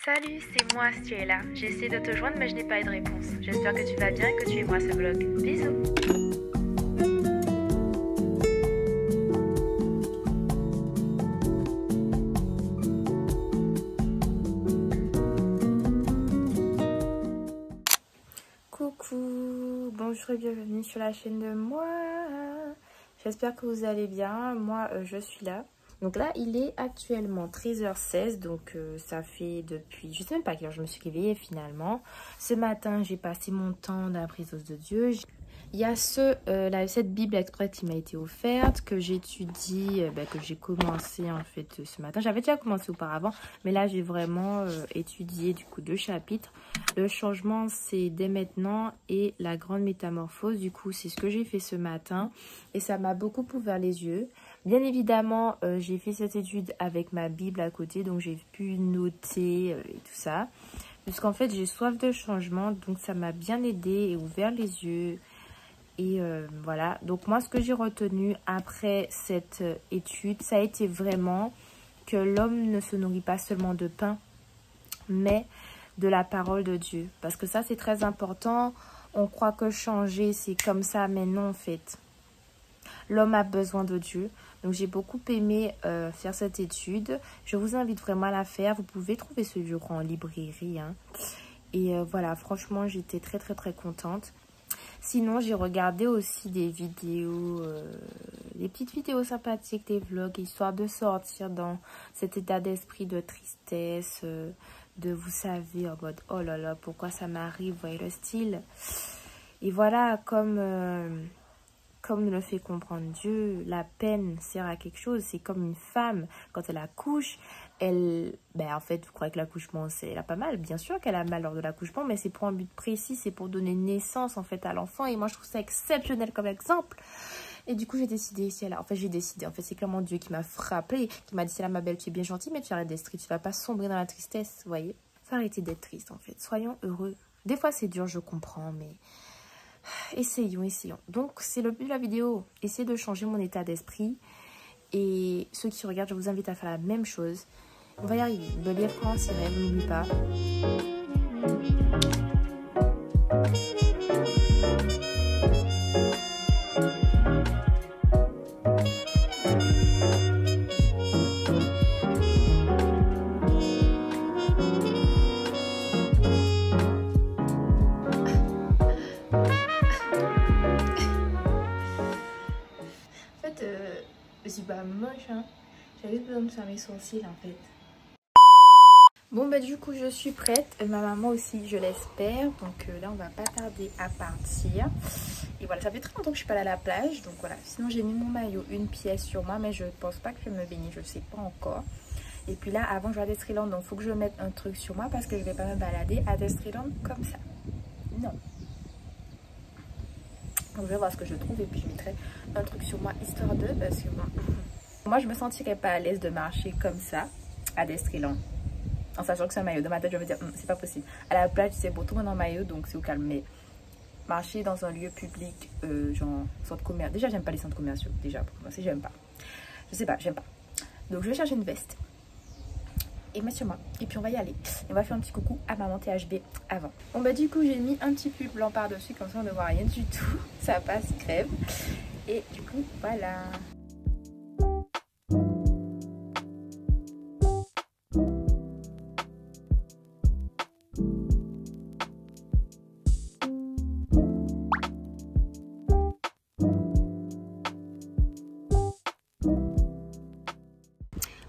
Salut, c'est moi si tu es là. J'ai essayé de te joindre mais je n'ai pas eu de réponse. J'espère que tu vas bien et que tu aimeras ce vlog. Bisous. Coucou, bonjour et bienvenue sur la chaîne de moi. J'espère que vous allez bien. Moi, je suis là. Donc là, il est actuellement 13h16, donc ça fait depuis, je sais même pas quelle heure je me suis réveillée finalement. Ce matin, j'ai passé mon temps dans la présence de Dieu. Il y a cette Bible express qui m'a été offerte, que j'étudie, que j'ai commencé en fait ce matin. J'avais déjà commencé auparavant, mais là j'ai vraiment étudié du coup 2 chapitres. Le changement c'est dès maintenant et la grande métamorphose. Du coup c'est ce que j'ai fait ce matin et ça m'a beaucoup ouvert les yeux. Bien évidemment j'ai fait cette étude avec ma Bible à côté, donc j'ai pu noter et tout ça. Puisqu'en fait j'ai soif de changement, donc ça m'a bien aidé et ouvert les yeux. Et voilà, donc moi ce que j'ai retenu après cette étude, ça a été vraiment que l'homme ne se nourrit pas seulement de pain, mais de la parole de Dieu. Parce que ça c'est très important, on croit que changer c'est comme ça, mais non en fait. L'homme a besoin de Dieu. Donc j'ai beaucoup aimé faire cette étude. Je vous invite vraiment à la faire, vous pouvez trouver ce livre en librairie. Hein. Et voilà, franchement j'étais très contente. Sinon, j'ai regardé aussi des vidéos, des petites vidéos sympathiques, des vlogs, histoire de sortir dans cet état d'esprit de tristesse, de vous savez, en mode oh là là, pourquoi ça m'arrive, voyez le style. Et voilà, comme le fait comprendre Dieu, la peine sert à quelque chose. C'est comme une femme, quand elle accouche, en fait, vous croyez que l'accouchement, elle a pas mal. Bien sûr qu'elle a mal lors de l'accouchement, mais c'est pour un but précis, c'est pour donner naissance, en fait, à l'enfant. Et moi, je trouve ça exceptionnel comme exemple. Et du coup, j'ai décidé, c'est clairement Dieu qui m'a frappée, qui m'a dit, c'est là, ma belle, tu es bien gentille, mais tu arrêtes d'être triste, tu vas pas sombrer dans la tristesse, vous voyez. Faut arrêter d'être triste, en fait. Soyons heureux. Des fois, c'est dur, je comprends, mais essayons. Donc, c'est le but de la vidéo. Essayez de changer mon état d'esprit. Et ceux qui regardent, je vous invite à faire la même chose. On va y arriver. Le lire prend ses rêves, n'oublie pas. En fait, je suis pas moche, hein. J'avais besoin de faire mes sourcils, en fait. Bon, du coup, je suis prête. Ma maman aussi, je l'espère. Donc là, on va pas tarder à partir. Et voilà, ça fait très longtemps que je suis pas allée à la plage. Donc voilà, sinon j'ai mis mon maillot, une pièce sur moi. Mais je pense pas que je vais me baigner, je sais pas encore. Et puis là, avant, je vais à Destreland. Donc il faut que je mette un truc sur moi parce que je vais pas me balader à Destreland comme ça. Non. Donc je vais voir ce que je trouve et puis je mettrai un truc sur moi histoire de, parce que moi je me sentirais pas à l'aise de marcher comme ça à Destreland en sachant que c'est un maillot. Dans ma tête je vais me dire c'est pas possible. À la plage c'est beau, tout le monde en maillot donc c'est au calme, mais marcher dans un lieu public genre centre commercial, déjà j'aime pas les centres commerciaux, déjà pour commencer j'aime pas, je sais pas, j'aime pas. Donc je vais chercher une veste et mettre sur moi et puis on va y aller. On va faire un petit coucou à maman THB avant. Bon du coup j'ai mis un petit pull blanc par dessus, comme ça on ne voit rien du tout, ça passe crève. Et du coup voilà.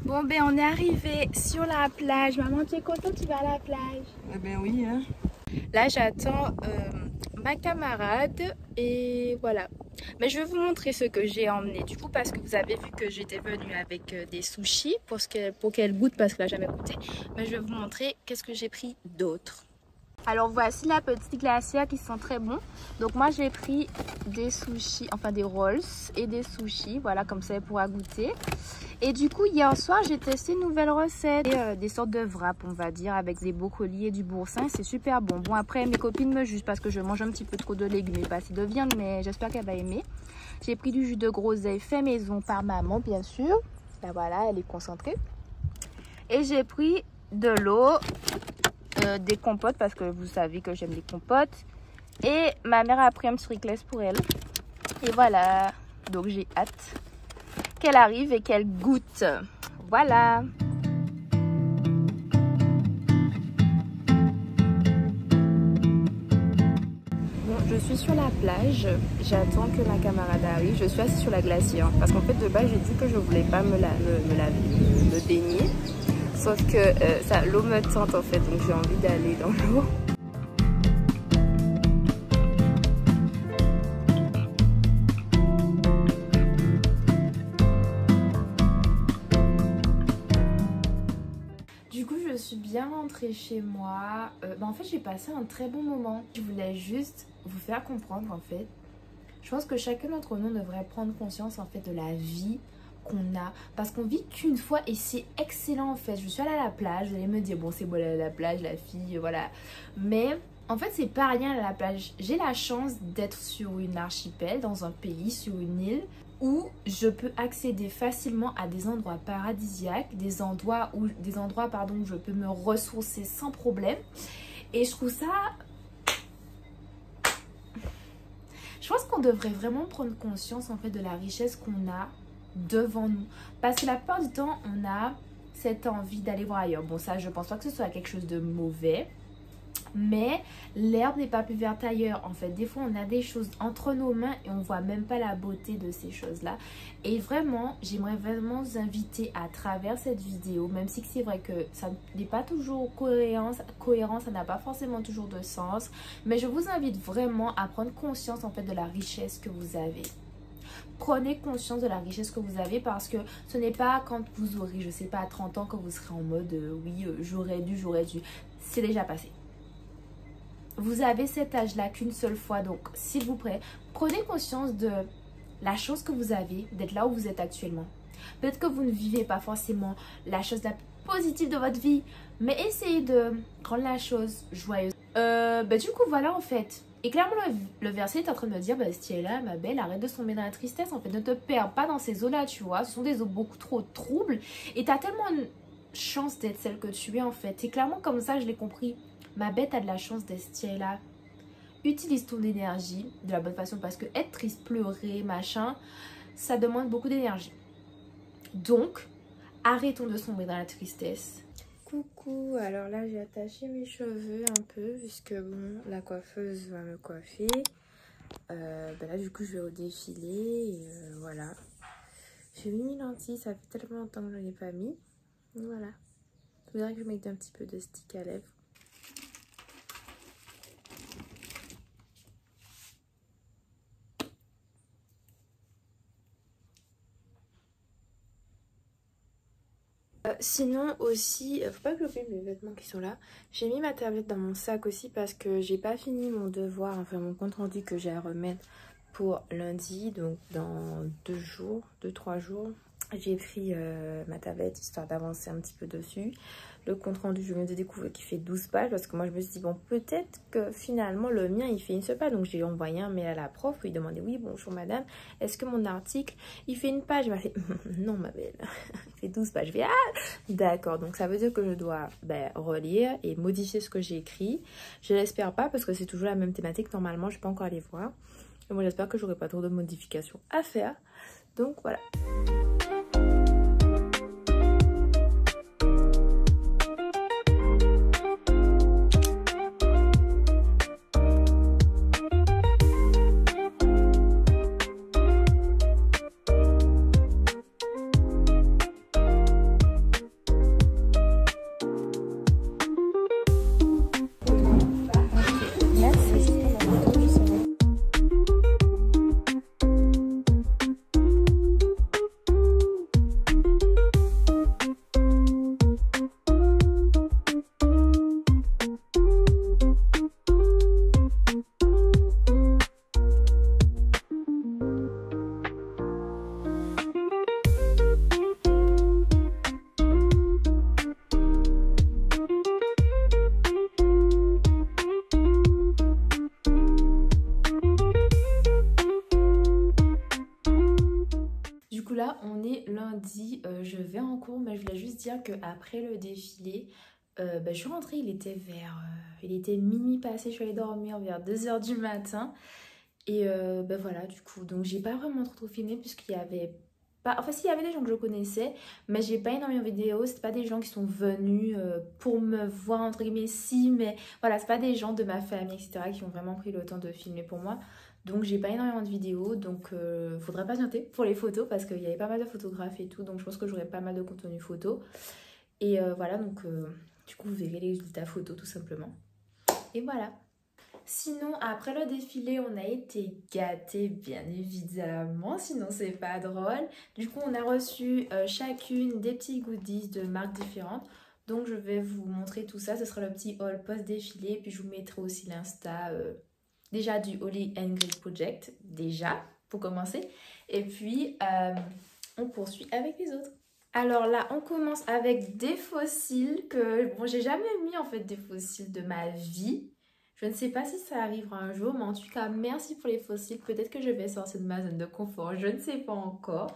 Bon on est arrivé sur la plage. Maman, tu es contente, tu vas à la plage? Eh ben oui, hein. Là j'attends ma camarade et voilà. Mais je vais vous montrer ce que j'ai emmené du coup, parce que vous avez vu que j'étais venue avec des sushis pour qu'elle goûte, parce qu'elle n'a jamais goûté. Mais je vais vous montrer qu'est-ce que j'ai pris d'autre. Alors voici la petite glacière qui sent très bon. Donc moi j'ai pris des sushis, enfin des rolls et des sushis, voilà, comme ça elle pourra goûter. Et du coup hier soir j'ai testé une nouvelle recette, des sortes de wraps on va dire, avec des brocolis et du boursin, c'est super bon. Bon après mes copines me jugent parce que je mange un petit peu trop de légumes et pas assez de viande, mais j'espère qu'elle va aimer. J'ai pris du jus de groseille fait maison par maman bien sûr, là voilà elle est concentrée. Et j'ai pris de l'eau des compotes parce que vous savez que j'aime les compotes. Et ma mère a pris un petit Ricless pour elle. Et voilà, donc j'ai hâte qu'elle arrive et qu'elle goûte. Voilà. Bon, je suis sur la plage, j'attends que ma camarade arrive. Je suis assise sur la glacière parce qu'en fait de base j'ai dit que je voulais pas me baigner. Sauf que l'eau me tente en fait, donc j'ai envie d'aller dans l'eau. Du coup, je suis bien rentrée chez moi. En fait, j'ai passé un très bon moment. Je voulais juste vous faire comprendre en fait. Je pense que chacun d'entre nous devrait prendre conscience en fait de la vie qu'on a, parce qu'on vit qu'une fois et c'est excellent en fait. Je suis allée à la plage, vous allez me dire bon c'est beau aller à la plage, la fille, voilà, mais en fait c'est pas rien à la plage. J'ai la chance d'être sur une archipel, dans un pays, sur une île où je peux accéder facilement à des endroits paradisiaques, des endroits où je peux me ressourcer sans problème. Et je trouve ça, je pense qu'on devrait vraiment prendre conscience en fait de la richesse qu'on a devant nous, parce que la plupart du temps on a cette envie d'aller voir ailleurs. Bon, ça je pense pas que ce soit quelque chose de mauvais, mais l'herbe n'est pas plus verte ailleurs en fait. Des fois on a des choses entre nos mains et on voit même pas la beauté de ces choses là. Et vraiment j'aimerais vraiment vous inviter à travers cette vidéo, même si c'est vrai que ça n'est pas toujours cohérent, ça n'a pas forcément toujours de sens, mais je vous invite vraiment à prendre conscience en fait de la richesse que vous avez. Prenez conscience de la richesse que vous avez, parce que ce n'est pas quand vous aurez, je sais pas, 30 ans que vous serez en mode oui, j'aurais dû. C'est déjà passé. Vous avez cet âge-là qu'une seule fois, donc s'il vous plaît, prenez conscience de la chose que vous avez, d'être là où vous êtes actuellement. Peut-être que vous ne vivez pas forcément la chose la plus positive de votre vie, mais essayez de rendre la chose joyeuse. Du coup, voilà en fait. Et clairement, le verset est en train de me dire, Stiella, ma belle, arrête de tomber dans la tristesse. En fait, ne te perds pas dans ces eaux-là, tu vois. Ce sont des eaux beaucoup trop troubles. Et tu as tellement une chance d'être celle que tu es, en fait. Et clairement, comme ça, je l'ai compris. Ma belle, tu as de la chance d'être Stiella. Utilise ton énergie de la bonne façon, parce que être triste, pleurer, machin, ça demande beaucoup d'énergie. Donc, arrêtons de tomber dans la tristesse. Coucou, alors là j'ai attaché mes cheveux un peu puisque bon, la coiffeuse va me coiffer. Là du coup je vais au défilé et voilà. J'ai mis mes lentilles, ça fait tellement longtemps que je n'en ai pas mis. Voilà. Il faudrait que je mette un petit peu de stick à lèvres. Sinon aussi, faut pas que j'oublie mes vêtements qui sont là. J'ai mis ma tablette dans mon sac aussi parce que j'ai pas fini mon devoir, enfin mon compte rendu que j'ai à remettre pour lundi, donc dans 2-3 jours. J'ai pris ma tablette histoire d'avancer un petit peu dessus. Le compte rendu, je viens de découvrir qu'il fait 12 pages parce que moi je me suis dit bon, peut-être que finalement le mien il fait une seule page. Donc j'ai envoyé un mail à la prof où il demandait oui bonjour madame, est-ce que mon article il fait une page? Elle m'a fait non ma belle, il fait 12 pages. Je vais ah d'accord, donc ça veut dire que je dois relire et modifier ce que j'ai écrit. Je l'espère pas parce que c'est toujours la même thématique. Normalement je peux encore aller voir. Et moi j'espère que j'aurai pas trop de modifications à faire. Donc voilà. Là on est lundi, je vais en cours, mais je voulais juste dire qu'après le défilé, Je suis rentrée, il était minuit passé, je suis allée dormir vers 2h du matin. Et voilà, du coup, donc j'ai pas vraiment trop filmé puisqu'il y avait pas... Enfin, si, il y avait des gens que je connaissais, mais j'ai pas énormément de vidéos. C'est pas des gens qui sont venus pour me voir, entre guillemets, si, mais voilà, c'est pas des gens de ma famille, etc., qui ont vraiment pris le temps de filmer pour moi. Donc j'ai pas énormément de vidéos, donc faudrait patienter pour les photos parce qu'il y avait pas mal de photographes et tout, donc je pense que j'aurai pas mal de contenu photo. Et voilà, donc du coup, vous verrez les résultats photos tout simplement. Et voilà. Sinon, après le défilé, on a été gâtés, bien évidemment, sinon c'est pas drôle. Du coup, on a reçu chacune des petits goodies de marques différentes. Donc, je vais vous montrer tout ça. Ce sera le petit haul post-défilé. Puis, je vous mettrai aussi l'Insta déjà du Holly and Great Project, déjà, pour commencer. Et puis, on poursuit avec les autres. Alors là, on commence avec des fossiles que... Bon, j'ai jamais mis en fait des fossiles de ma vie. Je ne sais pas si ça arrivera un jour, mais en tout cas, merci pour les fossiles. Peut-être que je vais sortir de ma zone de confort, je ne sais pas encore.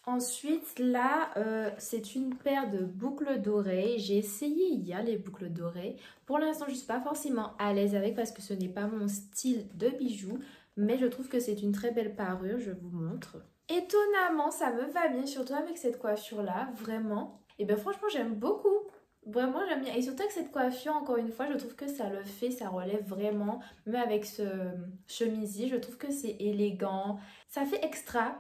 Ensuite, là, c'est une paire de boucles d'oreilles. J'ai essayé hier les boucles d'oreilles. Pour l'instant, je ne suis pas forcément à l'aise avec parce que ce n'est pas mon style de bijoux. Mais je trouve que c'est une très belle parure, je vous montre. Étonnamment, ça me va bien, surtout avec cette coiffure-là, vraiment. Et bien franchement, j'aime beaucoup. Vraiment, j'aime bien. Et surtout avec cette coiffure, encore une fois, je trouve que ça le fait, ça relève vraiment. Même avec ce chemisier, je trouve que c'est élégant. Ça fait extra,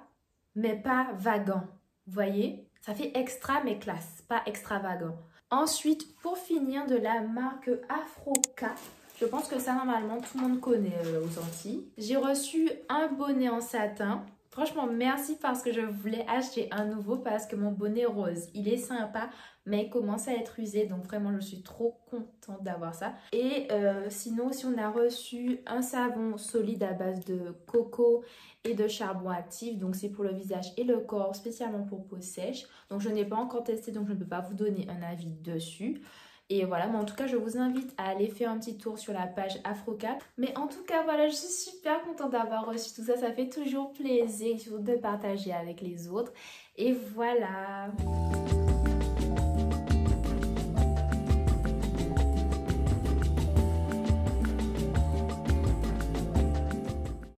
mais pas vagant. Vous voyez? Ça fait extra, mais classe, pas extravagant. Ensuite, pour finir, de la marque Afroca. Je pense que ça, normalement, tout le monde connaît aux Antilles. J'ai reçu un bonnet en satin. Franchement, merci parce que je voulais acheter un nouveau parce que mon bonnet rose, il est sympa, mais il commence à être usé. Donc vraiment, je suis trop contente d'avoir ça. Et sinon, aussi, on a reçu un savon solide à base de coco et de charbon actif. Donc c'est pour le visage et le corps, spécialement pour peau sèche. Donc je n'ai pas encore testé, donc je ne peux pas vous donner un avis dessus. Et voilà, mais en tout cas, je vous invite à aller faire un petit tour sur la page Afroca. Mais en tout cas, voilà, je suis super contente d'avoir reçu tout ça. Ça fait toujours plaisir de partager avec les autres. Et voilà.